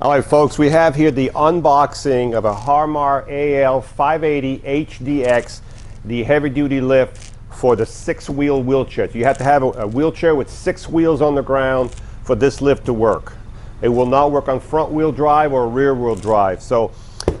All right, folks, we have here the unboxing of a Harmar AL580 HDX, the heavy-duty lift for the 6-wheel wheelchair. So you have to have a wheelchair with 6 wheels on the ground for this lift to work. It will not work on front-wheel drive or rear-wheel drive. So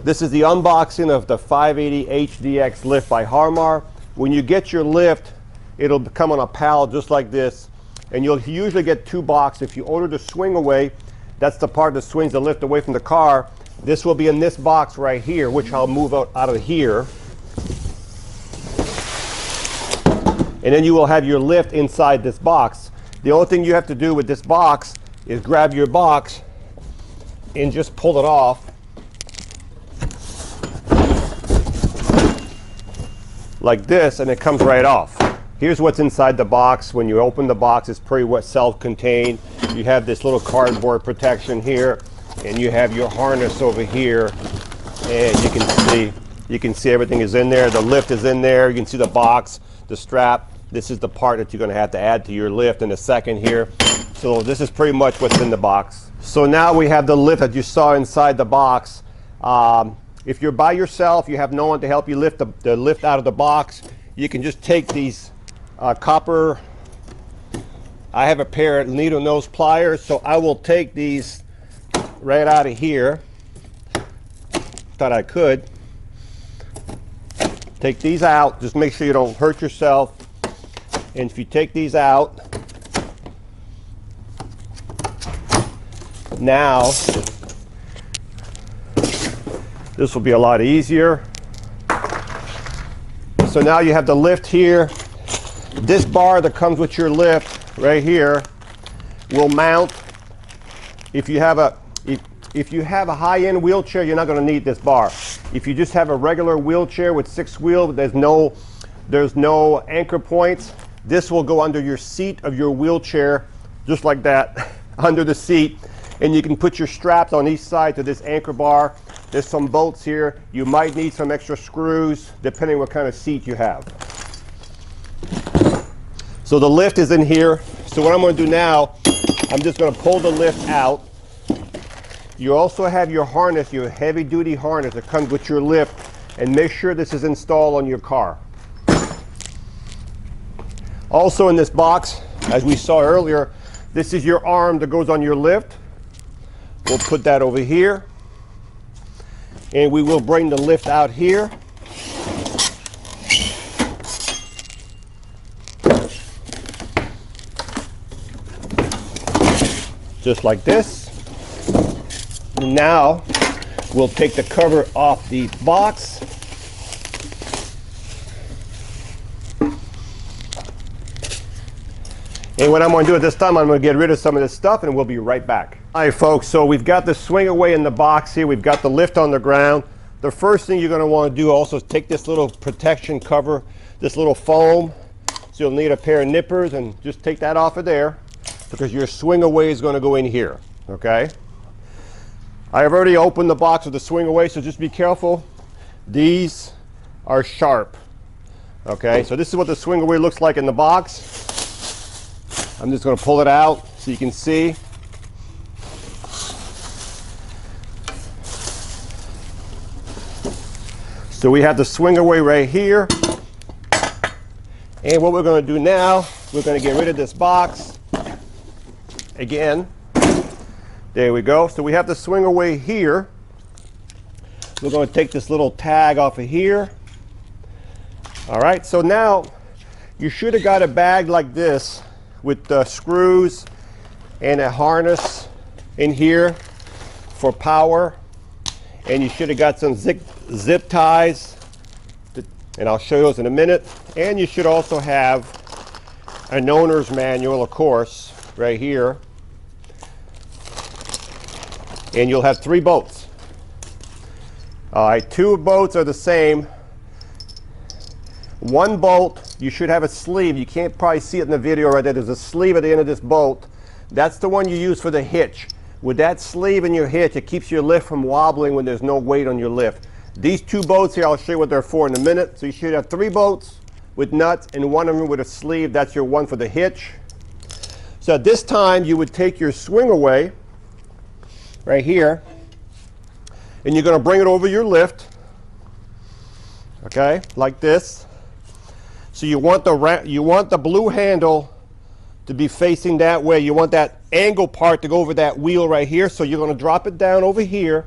this is the unboxing of the 580 HDX lift by Harmar. When you get your lift, it'll come on a pallet just like this, and you'll usually get 2 boxes. If you order the swing away, that's the part that swings the lift away from the car. This will be in this box right here, which I'll move out of here. And then you will have your lift inside this box. The only thing you have to do with this box is grab your box and just pull it off like this, and it comes right off. Here's what's inside the box. When you open the box, it's pretty much self-contained. You have this little cardboard protection here, and you have your harness over here, and you can see everything is in there. The lift is in there. You can see the box, the strap. This is the part that you're going to have to add to your lift in a second here. So this is pretty much what's in the box. So now we have the lift that you saw inside the box. If you're by yourself, you have no one to help you lift the lift out of the box, you can just take these copper, I have a pair of needle nose pliers, so I will take these right out of here. Thought I could. Take these out, just make sure you don't hurt yourself. And if you take these out, now this will be a lot easier. So now you have the lift here. This bar that comes with your lift right here will mount. If you have a high-end wheelchair, you're not going to need this bar. If you just have a regular wheelchair with 6 wheels, there's no anchor points. This will go under your seat of your wheelchair, just like that, under the seat. And you can put your straps on each side to this anchor bar. There's some bolts here. You might need some extra screws, depending what kind of seat you have. So the lift is in here. So what I'm going to do now, I'm just going to pull the lift out. You also have your harness, your heavy-duty harness that comes with your lift, and make sure this is installed on your car. Also in this box, as we saw earlier, this is your arm that goes on your lift. We'll put that over here, and we will bring the lift out here. Just like this. And now we'll take the cover off the box. And what I'm going to do at this time, I'm going to get rid of some of this stuff, and we'll be right back. All right, folks, so we've got the swing away in the box here. We've got the lift on the ground. The first thing you're going to want to do also is take this little protection cover, this little foam. So you'll need a pair of nippers, and just take that off of there, because your swing away is going to go in here, okay? I have already opened the box with the swing away, so just be careful. These are sharp, okay? So this is what the swing away looks like in the box. I'm just going to pull it out so you can see. So we have the swing away right here. And what we're going to do now, we're going to get rid of this box. Again, there we go. So we have the swing away here. We're going to take this little tag off of here. All right, so now you should have got a bag like this with the screws and a harness in here for power. And you should have got some zip ties, and I'll show you those in a minute. And you should also have an owner's manual, of course, right here. And you'll have 3 bolts. All right, 2 bolts are the same. 1 bolt, you should have a sleeve. You can't probably see it in the video right there. There's a sleeve at the end of this bolt. That's the one you use for the hitch. With that sleeve in your hitch, it keeps your lift from wobbling when there's no weight on your lift. These 2 bolts here, I'll show you what they're for in a minute. So you should have 3 bolts with nuts, and 1 of them with a sleeve. That's your one for the hitch. So at this time, you would take your swing away, right here, and you're going to bring it over your lift, okay, like this. So you want the blue handle to be facing that way. You want that angle part to go over that wheel right here. So you're going to drop it down over here,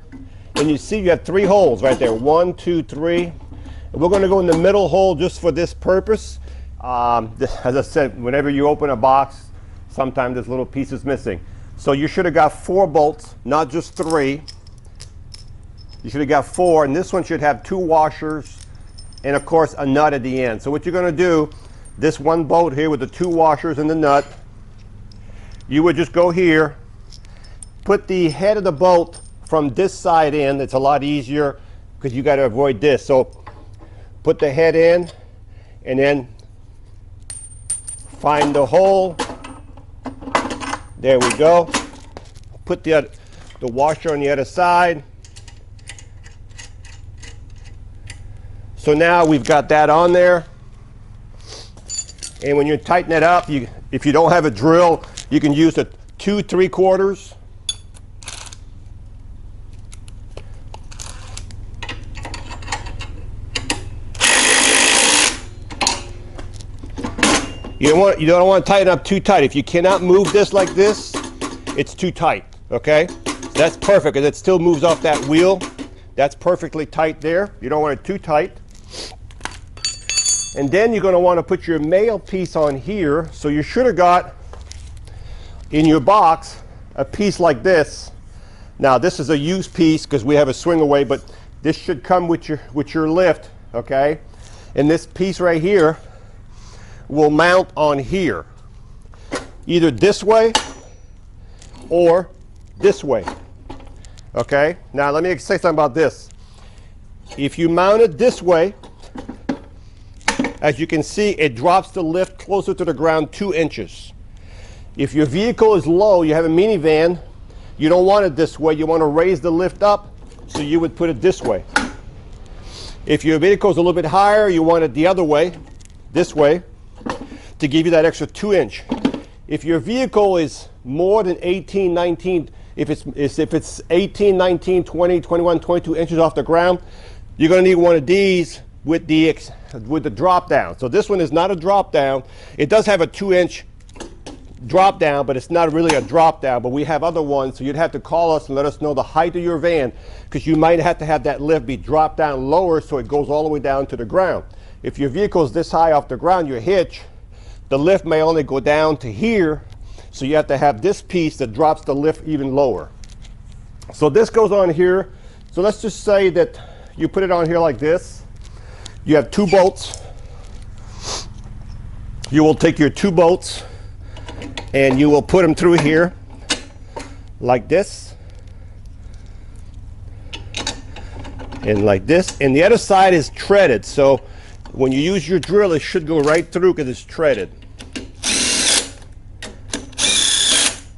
and you see you have 3 holes right there. 1, 2, 3. And we're going to go in the middle hole just for this purpose. As I said, whenever you open a box, sometimes there's little pieces missing. So you should have got 4 bolts, not just 3. You should have got 4, and this one should have 2 washers and of course a nut at the end. So what you're going to do, this one bolt here with the 2 washers and the nut, you would just go here, put the head of the bolt from this side in. It's a lot easier because you got to avoid this. So put the head in and then find the hole. There we go. Put the washer on the other side. So now we've got that on there. And when you tighten it up, if you don't have a drill, you can use a 2 3/4. You don't want to tighten up too tight. If you cannot move this like this, it's too tight, okay? That's perfect, because it still moves off that wheel. That's perfectly tight there. You don't want it too tight. And then you're going to want to put your male piece on here. So you should have got in your box a piece like this. Now this is a used piece because we have a swing away, but this should come with your lift, okay? And this piece right here will mount on here, either this way or this way, okay? Now let me say something about this. If you mount it this way, as you can see, it drops the lift closer to the ground 2 inches. If your vehicle is low, you have a minivan, you don't want it this way, you want to raise the lift up, so you would put it this way. If your vehicle is a little bit higher, you want it the other way, this way, to give you that extra 2 inch. If your vehicle is more than 18, 19, if it's 18, 19, 20, 21, 22 inches off the ground, you're going to need one of these with the drop down. So this one is not a drop down. It does have a 2 inch drop down, but it's not really a drop down. But we have other ones, so you'd have to call us and let us know the height of your van, because you might have to have that lift be dropped down lower so it goes all the way down to the ground. If your vehicle is this high off the ground, your hitch, the lift may only go down to here, so you have to have this piece that drops the lift even lower. So this goes on here. So let's just say that you put it on here like this. You have 2 bolts. You will take your 2 bolts and you will put them through here like this and like this. And the other side is treaded, so when you use your drill, it should go right through because it's treaded.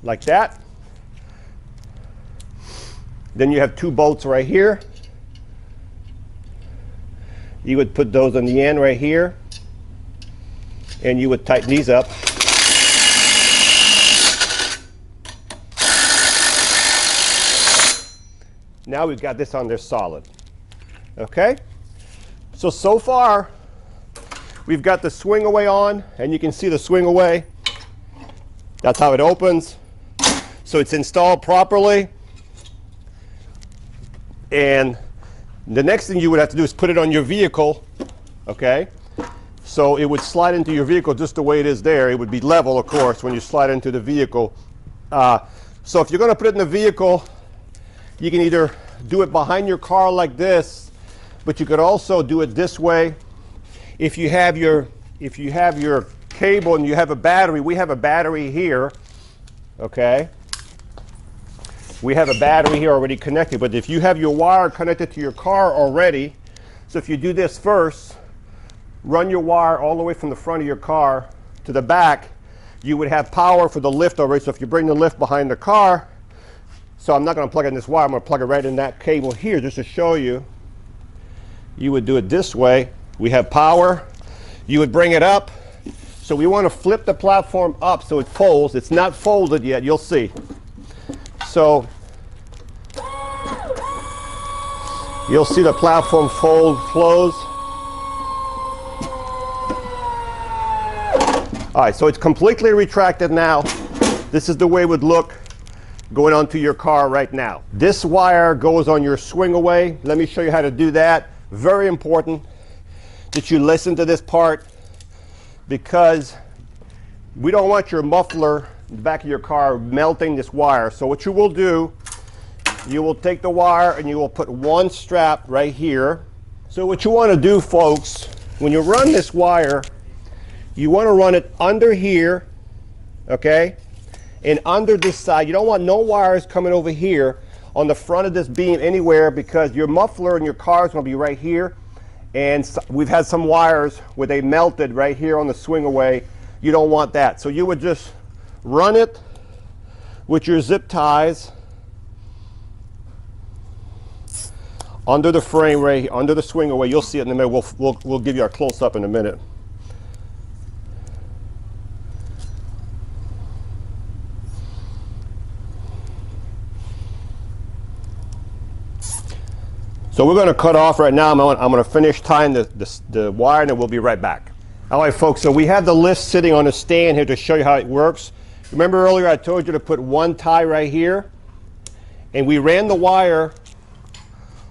Like that. Then you have 2 bolts right here. You would put those on the end right here, and you would tighten these up. Now we've got this on there solid. Okay? So far, we've got the swing away on, and you can see the swing away. That's how it opens. So it's installed properly. And the next thing you would have to do is put it on your vehicle, okay? So it would slide into your vehicle just the way it is there. It would be level, of course, when you slide into the vehicle. So if you're going to put it in the vehicle, you can either do it behind your car like this, but you could also do it this way. If you have your cable and you have a battery, we have a battery here, okay? We have a battery here already connected, but if you have your wire connected to your car already, so if you do this first, run your wire all the way from the front of your car to the back, you would have power for the lift already. So if you bring the lift behind the car, so I'm not going to plug in this wire, I'm going to plug it right in that cable here just to show you. You would do it this way. We have power. You would bring it up. So we want to flip the platform up so it folds. It's not folded yet, you'll see. So You'll see the platform fold close. All right, so it's completely retracted now. This is the way it would look going onto your car right now. This wire goes on your swing away. Let me show you how to do that. Very important that you listen to this part, because we don't want your muffler in the back of your car melting this wire. So what you will do, you will take the wire and you will put one strap right here. So what you want to do, folks, when you run this wire, you want to run it under here, okay, and under this side. You don't want no wires coming over here on the front of this beam anywhere, because your muffler in your car is going to be right here, and we've had some wires where they melted right here on the swing away. You don't want that. So you would just run it with your zip ties under the frame right here, under the swing away. You'll see it in a minute. We'll give you a close-up in a minute. So we're going to cut off right now. I'm going to finish tying the wire, and then we'll be right back. All right, folks, so we have the lift sitting on a stand here to show you how it works. Remember earlier I told you to put one tie right here, and we ran the wire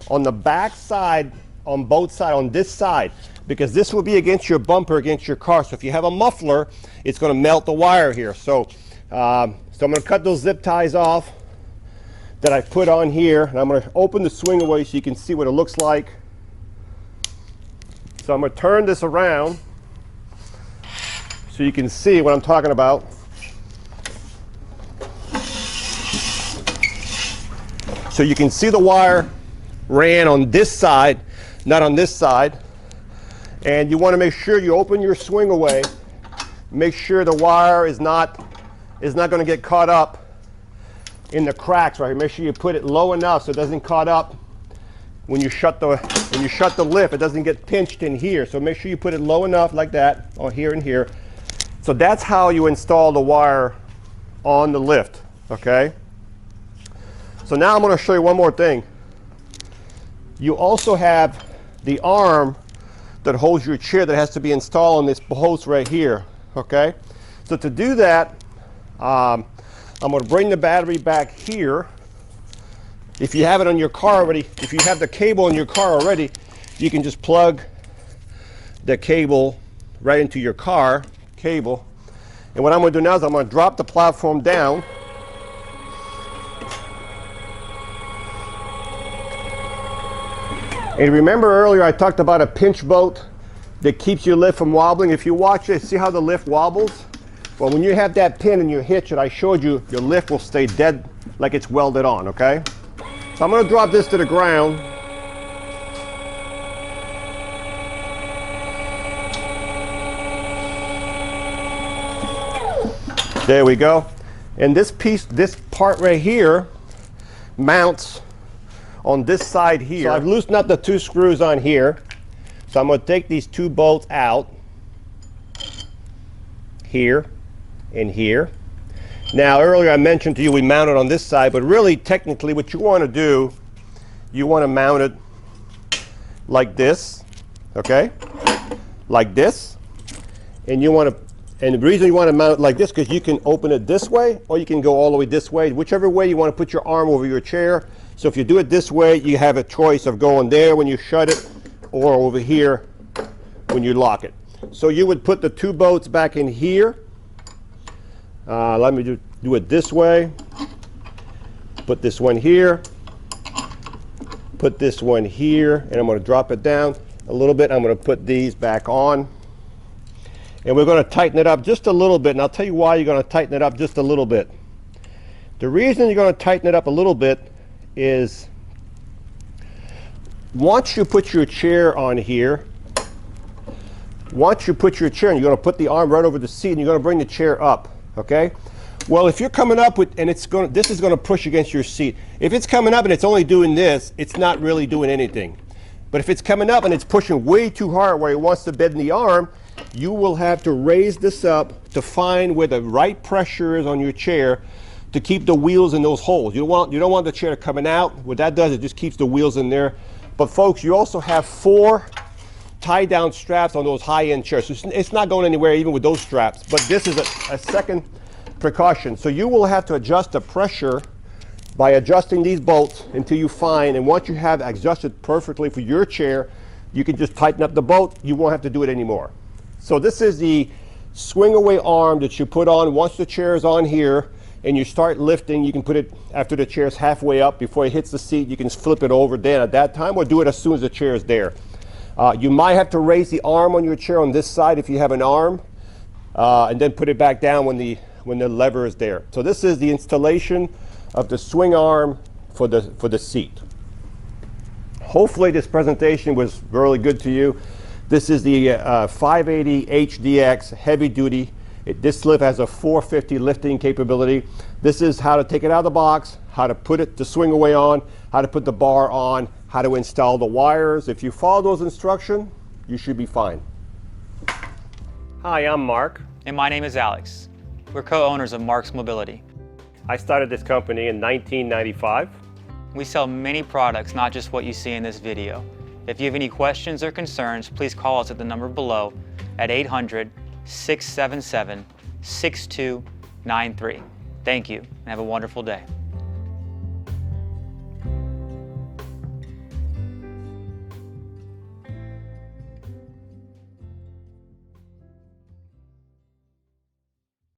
on the back side, on both sides, on this side, because this will be against your bumper, against your car. So if you have a muffler, it's going to melt the wire here. So, I'm going to cut those zip ties off that I put on here, and I'm going to open the swing away so you can see what it looks like. So I'm going to turn this around so you can see what I'm talking about. So you can see the wire ran on this side, not on this side. And you want to make sure you open your swing away. Make sure the wire is not going to get caught up in the cracks right here. Make sure you put it low enough so it doesn't caught up when you shut the lift. It doesn't get pinched in here. So make sure you put it low enough like that, or here and here. So that's how you install the wire on the lift, okay? So now I'm going to show you one more thing. You also have the arm that holds your chair that has to be installed on this post right here, okay? So to do that, I'm going to bring the battery back here. If you have it on your car already, if you have the cable in your car already, you can just plug the cable right into your car cable. And what I'm going to do now is I'm going to drop the platform down. And remember earlier I talked about a pinch bolt that keeps your lift from wobbling. If you watch it, see how the lift wobbles? Well, when you have that pin in your hitch that I showed you, your lift will stay dead like it's welded on, okay? So I'm going to drop this to the ground. There we go. And this part right here mounts on this side here. So I've loosened up the two screws on here. So I'm going to take these two bolts out, here and here. Now earlier I mentioned to you we mount it on this side, but really technically what you want to do, you want to mount it like this, okay? Like this. And you want to, and the reason you want to mount it like this, because you can open it this way or you can go all the way this way. Whichever way you want to put your arm over your chair. So if you do it this way, you have a choice of going there when you shut it or over here when you lock it. So you would put the two bolts back in here. Let me do it this way. Put this one here. Put this one here, and I'm going to drop it down a little bit. I'm going to put these back on. And we're going to tighten it up just a little bit, and I'll tell you why you're going to tighten it up just a little bit. The reason you're going to tighten it up a little bit is once you put your chair on here, once you put your chair and you're going to put the arm right over the seat and you're going to bring the chair up, okay? Well, if you're coming up with, and this is going to push against your seat. If it's coming up and it's only doing this, it's not really doing anything. But if it's coming up and it's pushing way too hard where it wants to bend the arm, you will have to raise this up to find where the right pressure is on your chair to keep the wheels in those holes. You don't want the chair coming out. What that does, it just keeps the wheels in there But folks, you also have 4 tie down straps on those high-end chairs. So it's not going anywhere even with those straps, but this is a second precaution. So you will have to adjust the pressure by adjusting these bolts until you find, and once you have adjusted perfectly for your chair, you can just tighten up the bolt. You won't have to do it anymore. So this is the swing away arm that you put on once the chair is on here and you start lifting. You can put it after the chair is halfway up. Before it hits the seat, you can flip it over then at that time, or do it as soon as the chair is there. You might have to raise the arm on your chair on this side if you have an arm, and then put it back down when the lever is there. So this is the installation of the swing arm for the seat. Hopefully this presentation was really good to you. This is the 580 HDX heavy duty. This lift has a 450 lifting capability. This is how to take it out of the box, how to put it to swing away on, how to put the bar on, how to install the wires. If you follow those instructions, you should be fine. Hi, I'm Mark. And my name is Alex. We're co-owners of Marc's Mobility. I started this company in 1995. We sell many products, not just what you see in this video. If you have any questions or concerns, please call us at the number below at 800-677-6293. Thank you, and have a wonderful day.